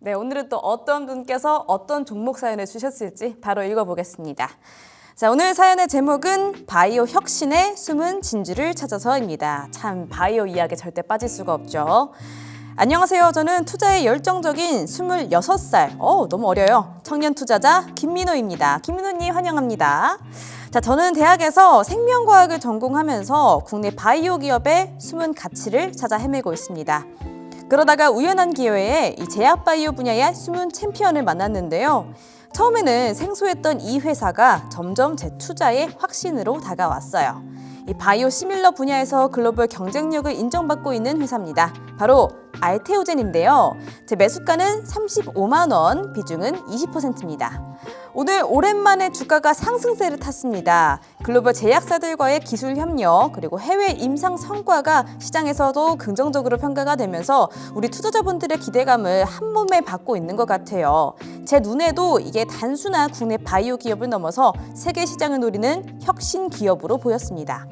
네, 오늘은 또 어떤 분께서 어떤 종목 사연을 주셨을지 바로 읽어보겠습니다. 자, 오늘 사연의 제목은 바이오 혁신의 숨은 진주를 찾아서입니다. 참 바이오 이야기 절대 빠질 수가 없죠. 안녕하세요. 저는 투자에 열정적인 26살, 너무 어려요. 청년 투자자 김민호입니다. 김민호님 환영합니다. 자, 저는 대학에서 생명과학을 전공하면서 국내 바이오 기업의 숨은 가치를 찾아 헤매고 있습니다. 그러다가 우연한 기회에 이 제약 바이오 분야의 숨은 챔피언을 만났는데요. 처음에는 생소했던 이 회사가 점점 제 투자의 확신으로 다가왔어요. 이 바이오 시밀러 분야에서 글로벌 경쟁력을 인정받고 있는 회사입니다. 바로 알테오젠인데요. 제 매수가는 35만 원, 비중은 20%입니다. 오늘 오랜만에 주가가 상승세를 탔습니다. 글로벌 제약사들과의 기술 협력 그리고 해외 임상 성과가 시장에서도 긍정적으로 평가가 되면서 우리 투자자분들의 기대감을 한 몸에 받고 있는 것 같아요. 제 눈에도 이게 단순한 국내 바이오 기업을 넘어서 세계 시장을 노리는 혁신 기업으로 보였습니다.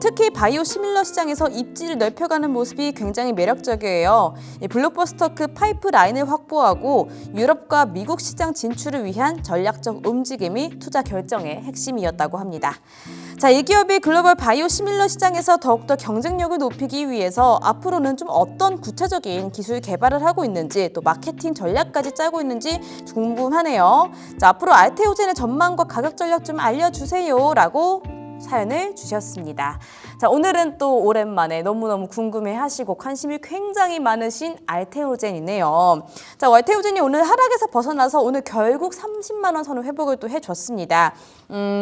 특히 바이오 시밀러 시장에서 입지를 넓혀가는 모습이 굉장히 매력적이에요. 블록버스터급 파이프라인을 확보하고 유럽과 미국 시장 진출을 위한 전략적 움직임이 투자 결정의 핵심이었다고 합니다. 자, 이 기업이 글로벌 바이오 시밀러 시장에서 더욱더 경쟁력을 높이기 위해서 앞으로는 좀 어떤 구체적인 기술 개발을 하고 있는지 또 마케팅 전략까지 짜고 있는지 궁금하네요. 자, 앞으로 알테오젠의 전망과 가격 전략 좀 알려주세요 라고 사연을 주셨습니다. 자, 오늘은 또 오랜만에 너무너무 궁금해하시고 관심이 굉장히 많으신 알테오젠이네요. 자, 알테오젠이 오늘 하락에서 벗어나서 오늘 결국 30만 원 선을 회복을 또 해줬습니다.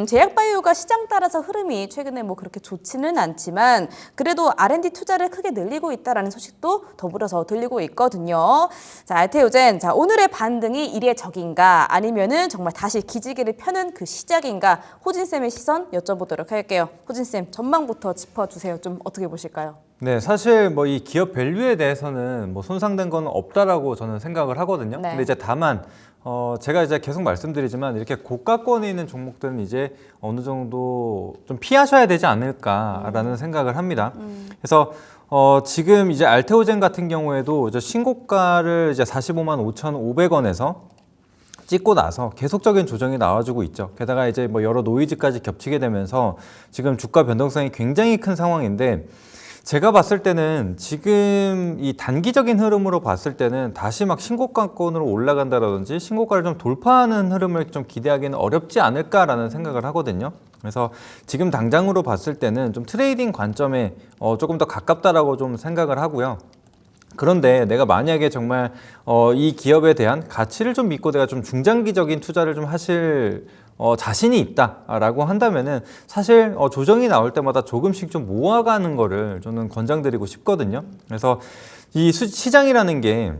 제약바이오가 시장 따라서 흐름이 최근에 뭐 그렇게 좋지는 않지만 그래도 R&D 투자를 크게 늘리고 있다라는 소식도 더불어서 들리고 있거든요. 자, 알테오젠, 자, 오늘의 반등이 이례적인가 아니면은 정말 다시 기지개를 펴는 그 시작인가 호진쌤의 시선 여쭤보도록 할게요. 호진쌤, 전망부터 짚어주세요. 좀 어떻게 보실까요? 네, 사실 뭐 이 기업 밸류에 대해서는 뭐 손상된 건 없다라고 저는 생각을 하거든요. 네. 근데 이제 다만 제가 이제 계속 말씀드리지만 이렇게 고가권에 있는 종목들은 이제 어느 정도 좀 피하셔야 되지 않을까라는 생각을 합니다. 그래서 지금 이제 알테오젠 같은 경우에도 이제 신고가를 이제 45만 5,500원에서 찍고 나서 계속적인 조정이 나와주고 있죠. 게다가 이제 뭐 여러 노이즈까지 겹치게 되면서 지금 주가 변동성이 굉장히 큰 상황인데 제가 봤을 때는 지금 이 단기적인 흐름으로 봤을 때는 다시 막 신고가권으로 올라간다든지 신고가를 좀 돌파하는 흐름을 좀 기대하기는 어렵지 않을까라는 생각을 하거든요. 그래서 지금 당장으로 봤을 때는 좀 트레이딩 관점에 조금 더 가깝다라고 좀 생각을 하고요. 그런데 내가 만약에 정말 이 기업에 대한 가치를 좀 믿고 내가 좀 중장기적인 투자를 좀 하실 자신이 있다라고 한다면은 사실 조정이 나올 때마다 조금씩 좀 모아가는 거를 저는 권장드리고 싶거든요. 그래서 이 시장이라는 게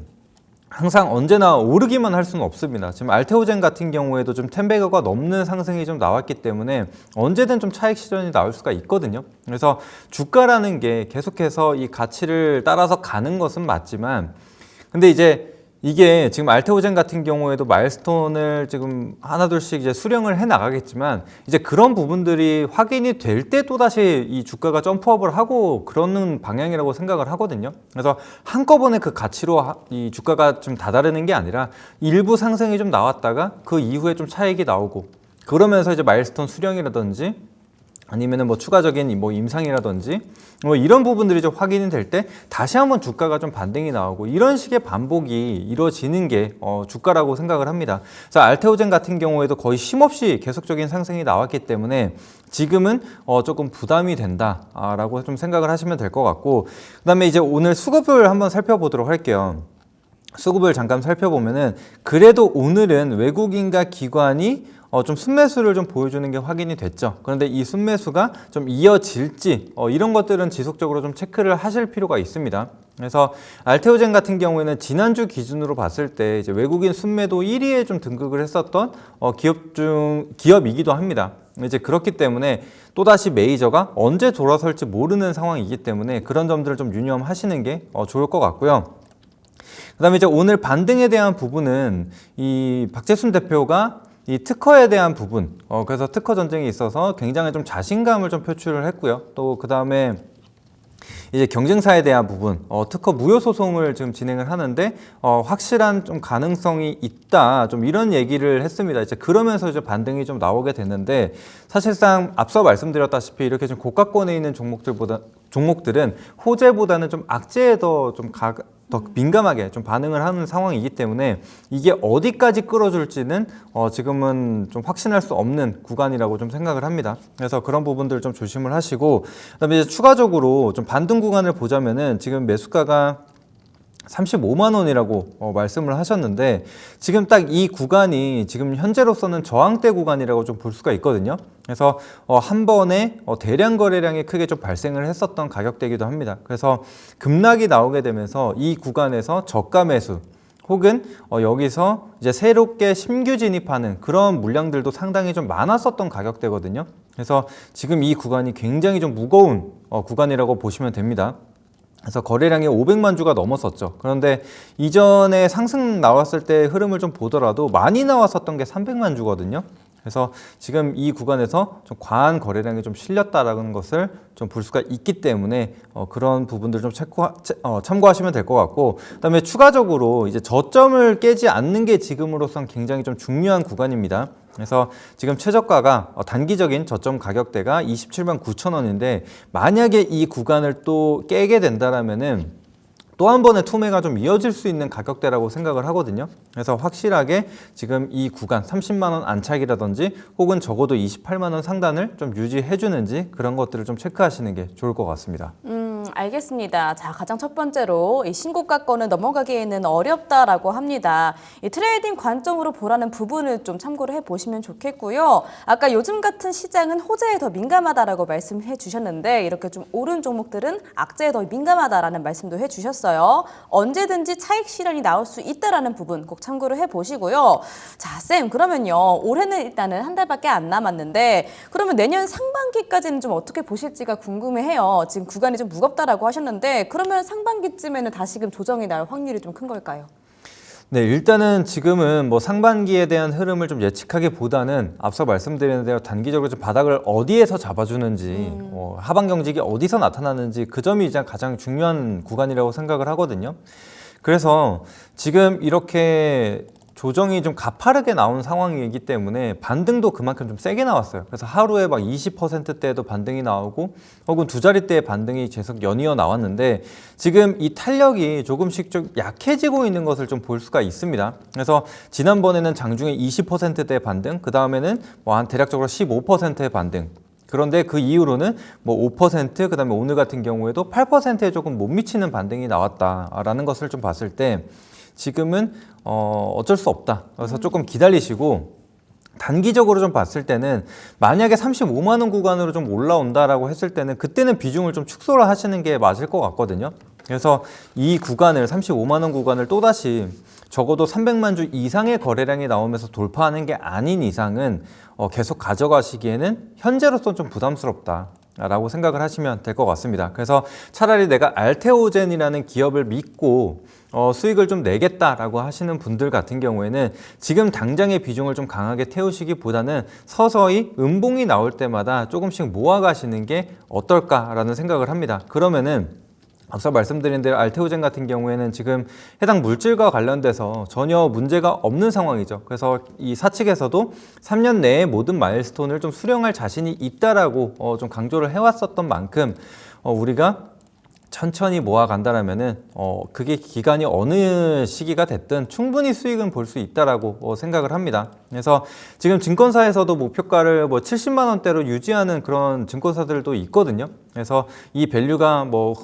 항상 언제나 오르기만 할 수는 없습니다. 지금 알테오젠 같은 경우에도 좀 10배가 넘는 상승이 좀 나왔기 때문에 언제든 좀 차익 실현이 나올 수가 있거든요. 그래서 주가라는 게 계속해서 이 가치를 따라서 가는 것은 맞지만 근데 이제 이게 지금 알테오젠 같은 경우에도 마일스톤을 지금 하나둘씩 이제 수령을 해 나가겠지만 이제 그런 부분들이 확인이 될 때 또다시 이 주가가 점프업을 하고 그러는 방향이라고 생각을 하거든요. 그래서 한꺼번에 그 가치로 이 주가가 좀 다다르는 게 아니라 일부 상승이 좀 나왔다가 그 이후에 좀 차익이 나오고 그러면서 이제 마일스톤 수령이라든지 아니면은 뭐 추가적인 뭐 임상이라든지 뭐 이런 부분들이 좀 확인이 될 때 다시 한번 주가가 좀 반등이 나오고 이런 식의 반복이 이루어지는 게 주가라고 생각을 합니다. 자, 알테오젠 같은 경우에도 거의 쉼없이 계속적인 상승이 나왔기 때문에 지금은 조금 부담이 된다라고 좀 생각을 하시면 될 것 같고 그다음에 이제 오늘 수급을 한번 살펴보도록 할게요. 수급을 잠깐 살펴보면은 그래도 오늘은 외국인과 기관이 좀 순매수를 좀 보여주는 게 확인이 됐죠. 그런데 이 순매수가 좀 이어질지 이런 것들은 지속적으로 좀 체크를 하실 필요가 있습니다. 그래서 알테오젠 같은 경우에는 지난주 기준으로 봤을 때 이제 외국인 순매도 1위에 좀 등극을 했었던 기업이기도 합니다. 이제 그렇기 때문에 또다시 메이저가 언제 돌아설지 모르는 상황이기 때문에 그런 점들을 좀 유념하시는 게 좋을 것 같고요. 그다음에 이제 오늘 반등에 대한 부분은 이 박재순 대표가 이 특허에 대한 부분, 그래서 특허 전쟁이 있어서 굉장히 좀 자신감을 좀 표출을 했고요. 또 그 다음에 이제 경쟁사에 대한 부분, 특허 무효 소송을 지금 진행을 하는데 확실한 좀 가능성이 있다, 좀 이런 얘기를 했습니다. 이제 그러면서 이제 반등이 좀 나오게 됐는데 사실상 앞서 말씀드렸다시피 이렇게 좀 고가권에 있는 종목들은 호재보다는 좀 악재에 더 민감하게 좀 반응을 하는 상황이기 때문에 이게 어디까지 끌어줄지는 지금은 좀 확신할 수 없는 구간이라고 좀 생각을 합니다. 그래서 그런 부분들 좀 조심을 하시고, 그다음에 이제 추가적으로 좀 반등 구간을 보자면은 지금 매수가가 35만 원이라고 말씀을 하셨는데 지금 딱 이 구간이 지금 현재로서는 저항대 구간이라고 좀 볼 수가 있거든요. 그래서 한 번에 대량 거래량이 크게 좀 발생을 했었던 가격대이기도 합니다. 그래서 급락이 나오게 되면서 이 구간에서 저가 매수 혹은 여기서 이제 새롭게 신규 진입하는 그런 물량들도 상당히 좀 많았었던 가격대거든요. 그래서 지금 이 구간이 굉장히 좀 무거운 구간이라고 보시면 됩니다. 그래서 거래량이 500만 주가 넘었었죠. 그런데 이전에 상승 나왔을 때 흐름을 좀 보더라도 많이 나왔었던 게 300만 주거든요. 그래서 지금 이 구간에서 좀 과한 거래량이 좀 실렸다라는 것을 좀 볼 수가 있기 때문에 그런 부분들 좀 참고하시면 될 것 같고, 그다음에 추가적으로 이제 저점을 깨지 않는 게 지금으로선 굉장히 좀 중요한 구간입니다. 그래서 지금 최저가가 단기적인 저점 가격대가 27만 9천 원인데 만약에 이 구간을 또 깨게 된다라면은 또 한 번의 투매가 좀 이어질 수 있는 가격대라고 생각을 하거든요. 그래서 확실하게 지금 이 구간 30만 원 안착이라든지 혹은 적어도 28만 원 상단을 좀 유지해 주는지 그런 것들을 좀 체크하시는 게 좋을 것 같습니다. 알겠습니다. 자, 가장 첫 번째로 이 신고가권은 넘어가기에는 어렵다라고 합니다. 이 트레이딩 관점으로 보라는 부분을 좀 참고를 해보시면 좋겠고요. 아까 요즘 같은 시장은 호재에 더 민감하다라고 말씀해 주셨는데 이렇게 좀 오른 종목들은 악재에 더 민감하다라는 말씀도 해주셨어요. 언제든지 차익 실현이 나올 수 있다라는 부분 꼭 참고를 해보시고요. 자, 쌤, 그러면요. 올해는 일단은 한 달밖에 안 남았는데 그러면 내년 상반기까지는 좀 어떻게 보실지가 궁금해해요. 지금 구간이 좀 무겁다라고 하셨는데 그러면 상반기쯤에는 다시금 조정이 날 확률이 좀 큰 걸까요? 네, 일단은 지금은 뭐 상반기에 대한 흐름을 좀 예측하기보다는 앞서 말씀드린 대로 단기적으로 좀 바닥을 어디에서 잡아주는지, 하방 경직이 어디서 나타나는지 그 점이 이제 가장 중요한 구간이라고 생각을 하거든요. 그래서 지금 이렇게 조정이 좀 가파르게 나온 상황이기 때문에 반등도 그만큼 좀 세게 나왔어요. 그래서 하루에 막 20%대도 반등이 나오고 혹은 두 자릿대의 반등이 계속 연이어 나왔는데 지금 이 탄력이 조금씩 좀 약해지고 있는 것을 좀 볼 수가 있습니다. 그래서 지난번에는 장중에 20%대 반등, 그 다음에는 뭐 한 대략적으로 15%의 반등. 그런데 그 이후로는 뭐 5%, 그다음에 오늘 같은 경우에도 8%에 조금 못 미치는 반등이 나왔다라는 것을 좀 봤을 때 지금은 어쩔 수 없다. 그래서 조금 기다리시고 단기적으로 좀 봤을 때는 만약에 35만 원 구간으로 좀 올라온다라고 했을 때는 그때는 비중을 좀 축소를 하시는 게 맞을 것 같거든요. 그래서 이 구간을 35만 원 구간을 또다시 적어도 300만 주 이상의 거래량이 나오면서 돌파하는 게 아닌 이상은 계속 가져가시기에는 현재로서는 좀 부담스럽다. 라고 생각을 하시면 될 것 같습니다. 그래서 차라리 내가 알테오젠이라는 기업을 믿고 수익을 좀 내겠다라고 하시는 분들 같은 경우에는 지금 당장의 비중을 좀 강하게 태우시기보다는 서서히 음봉이 나올 때마다 조금씩 모아가시는 게 어떨까라는 생각을 합니다. 그러면은 앞서 말씀드린 대로 알테오젠 같은 경우에는 지금 해당 물질과 관련돼서 전혀 문제가 없는 상황이죠. 그래서 이 사측에서도 3년 내에 모든 마일스톤을 좀 수령할 자신이 있다라고 좀 강조를 해왔었던 만큼 우리가 천천히 모아간다라면은 그게 기간이 어느 시기가 됐든 충분히 수익은 볼 수 있다라고 생각을 합니다. 그래서 지금 증권사에서도 목표가를 뭐 70만 원대로 유지하는 그런 증권사들도 있거든요. 그래서 이 밸류가 뭐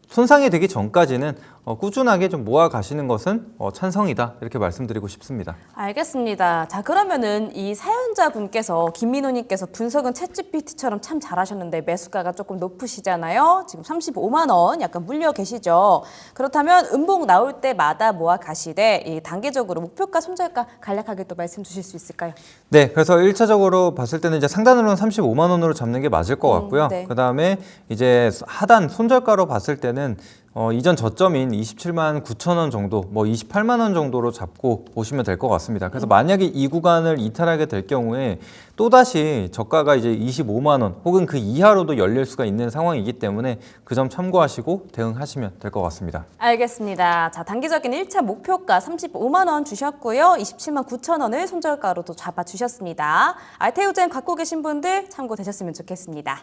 손상이 되기 전까지는 꾸준하게 좀 모아 가시는 것은 찬성이다 이렇게 말씀드리고 싶습니다. 알겠습니다. 자, 그러면은 이 사연자분께서 김민호님께서 분석은 챗GPT처럼 참 잘하셨는데 매수가가 조금 높으시잖아요. 지금 35만 원 약간 물려 계시죠. 그렇다면 음봉 나올 때마다 모아 가시되 이 단계적으로 목표가 손절가 간략하게 또 말씀 주실 수 있을까요? 네, 그래서 1차적으로 봤을 때는 이제 상단으로는 35만 원으로 잡는 게 맞을 것 같고요. 네. 그다음에 이제 하단 손절가로 봤을 때는 이전 저점인 27만 9천 원 정도, 뭐 28만 원 정도로 잡고 보시면 될 것 같습니다. 그래서 만약에 이 구간을 이탈하게 될 경우에 또다시 저가가 이제 25만 원 혹은 그 이하로도 열릴 수가 있는 상황이기 때문에 그 점 참고하시고 대응하시면 될 것 같습니다. 알겠습니다. 자, 단기적인 1차 목표가 35만 원 주셨고요. 27만 9천 원을 손절가로도 잡아주셨습니다. 알테오젠 갖고 계신 분들 참고되셨으면 좋겠습니다.